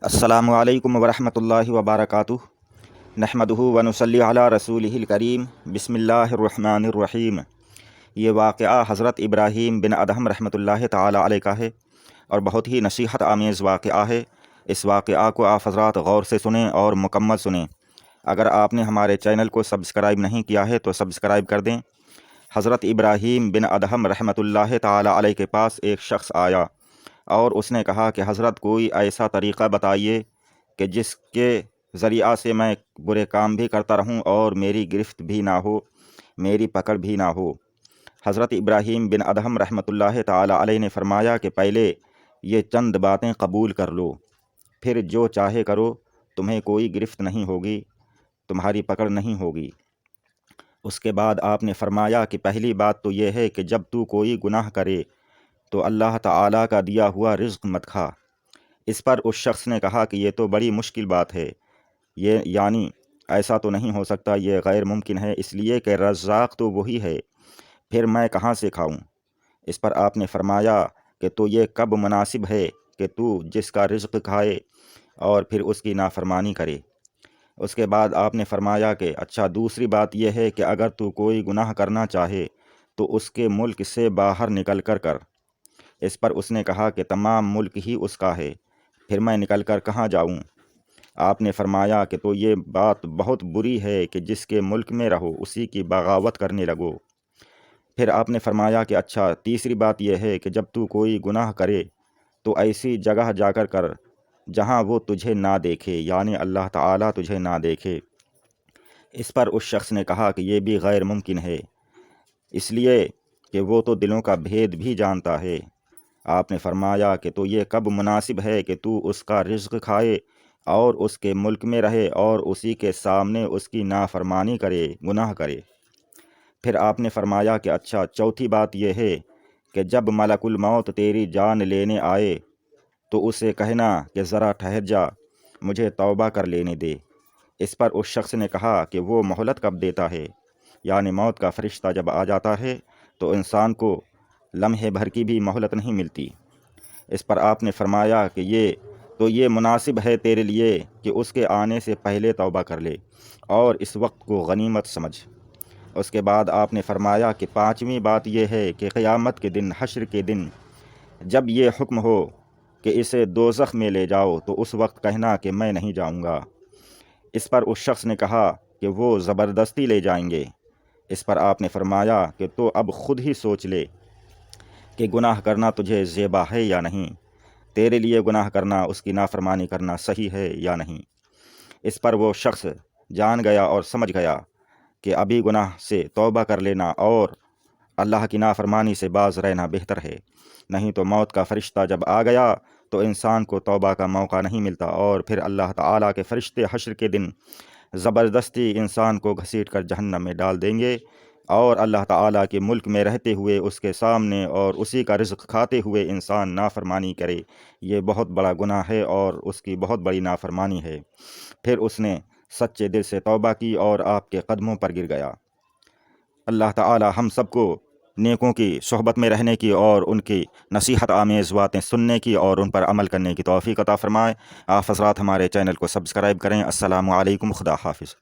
السلام علیکم ورحمۃ اللہ وبرکاتہ۔ نحمدہ ونصلی علی رسولہ الکریم۔ بسم اللہ الرحمن الرحیم۔ یہ واقعہ حضرت ابراہیم بن ادہم رحمۃ اللہ تعالیٰ علیہ کا ہے اور بہت ہی نصیحت آمیز واقعہ ہے۔ اس واقعہ کو آپ حضرات غور سے سنیں اور مکمل سنیں۔ اگر آپ نے ہمارے چینل کو سبسکرائب نہیں کیا ہے تو سبسکرائب کر دیں۔ حضرت ابراہیم بن ادہم رحمۃ اللہ تعالیٰ علیہ کے پاس ایک شخص آیا اور اس نے کہا کہ حضرت کوئی ایسا طریقہ بتائیے کہ جس کے ذریعہ سے میں برے کام بھی کرتا رہوں اور میری گرفت بھی نہ ہو، میری پکڑ بھی نہ ہو۔ حضرت ابراہیم بن ادہم رحمۃ اللہ تعالیٰ علیہ نے فرمایا کہ پہلے یہ چند باتیں قبول کر لو، پھر جو چاہے کرو، تمہیں کوئی گرفت نہیں ہوگی، تمہاری پکڑ نہیں ہوگی۔ اس کے بعد آپ نے فرمایا کہ پہلی بات تو یہ ہے کہ جب تو کوئی گناہ کرے تو اللہ تعالیٰ کا دیا ہوا رزق مت کھا۔ اس پر اس شخص نے کہا کہ یہ تو بڑی مشکل بات ہے، یعنی ایسا تو نہیں ہو سکتا، یہ غیر ممکن ہے، اس لیے کہ رزاق تو وہی ہے، پھر میں کہاں سے کھاؤں؟ اس پر آپ نے فرمایا کہ تو یہ کب مناسب ہے کہ تو جس کا رزق کھائے اور پھر اس کی نافرمانی کرے؟ اس کے بعد آپ نے فرمایا کہ اچھا، دوسری بات یہ ہے کہ اگر تو کوئی گناہ کرنا چاہے تو اس کے ملک سے باہر نکل کر۔ اس پر اس نے کہا کہ تمام ملک ہی اس کا ہے، پھر میں نکل کر کہاں جاؤں؟ آپ نے فرمایا کہ تو یہ بات بہت بری ہے کہ جس کے ملک میں رہو اسی کی بغاوت کرنے لگو۔ پھر آپ نے فرمایا کہ اچھا، تیسری بات یہ ہے کہ جب تو کوئی گناہ کرے تو ایسی جگہ جا کر جہاں وہ تجھے نہ دیکھے، یعنی اللہ تعالیٰ تجھے نہ دیکھے۔ اس پر اس شخص نے کہا کہ یہ بھی غیر ممکن ہے، اس لیے کہ وہ تو دلوں کا بھید بھی جانتا ہے۔ آپ نے فرمایا کہ تو یہ کب مناسب ہے کہ تو اس کا رزق کھائے اور اس کے ملک میں رہے اور اسی کے سامنے اس کی نافرمانی کرے، گناہ کرے؟ پھر آپ نے فرمایا کہ اچھا، چوتھی بات یہ ہے کہ جب ملک الموت تیری جان لینے آئے تو اسے کہنا کہ ذرا ٹھہر جا، مجھے توبہ کر لینے دے۔ اس پر اس شخص نے کہا کہ وہ مہلت کب دیتا ہے؟ یعنی موت کا فرشتہ جب آ جاتا ہے تو انسان کو لمحے بھر کی بھی مہلت نہیں ملتی۔ اس پر آپ نے فرمایا کہ یہ مناسب ہے تیرے لیے کہ اس کے آنے سے پہلے توبہ کر لے اور اس وقت کو غنیمت سمجھ۔ اس کے بعد آپ نے فرمایا کہ پانچویں بات یہ ہے کہ قیامت کے دن، حشر کے دن، جب یہ حکم ہو کہ اسے دوزخ میں لے جاؤ تو اس وقت کہنا کہ میں نہیں جاؤں گا۔ اس پر اس شخص نے کہا کہ وہ زبردستی لے جائیں گے۔ اس پر آپ نے فرمایا کہ تو اب خود ہی سوچ لے کہ گناہ کرنا تجھے زیبا ہے یا نہیں، تیرے لیے گناہ کرنا، اس کی نافرمانی کرنا صحیح ہے یا نہیں۔ اس پر وہ شخص جان گیا اور سمجھ گیا کہ ابھی گناہ سے توبہ کر لینا اور اللہ کی نافرمانی سے باز رہنا بہتر ہے، نہیں تو موت کا فرشتہ جب آ گیا تو انسان کو توبہ کا موقع نہیں ملتا اور پھر اللہ تعالیٰ کے فرشتے حشر کے دن زبردستی انسان کو گھسیٹ کر جہنم میں ڈال دیں گے اور اللہ تعالیٰ کے ملک میں رہتے ہوئے اس کے سامنے اور اسی کا رزق کھاتے ہوئے انسان نافرمانی کرے، یہ بہت بڑا گناہ ہے اور اس کی بہت بڑی نافرمانی ہے۔ پھر اس نے سچے دل سے توبہ کی اور آپ کے قدموں پر گر گیا۔ اللہ تعالیٰ ہم سب کو نیکوں کی صحبت میں رہنے کی اور ان کی نصیحت آمیز باتیں سننے کی اور ان پر عمل کرنے کی توفیق عطا فرمائے۔ آپ حضرات ہمارے چینل کو سبسکرائب کریں۔ السلام علیکم، خدا حافظ۔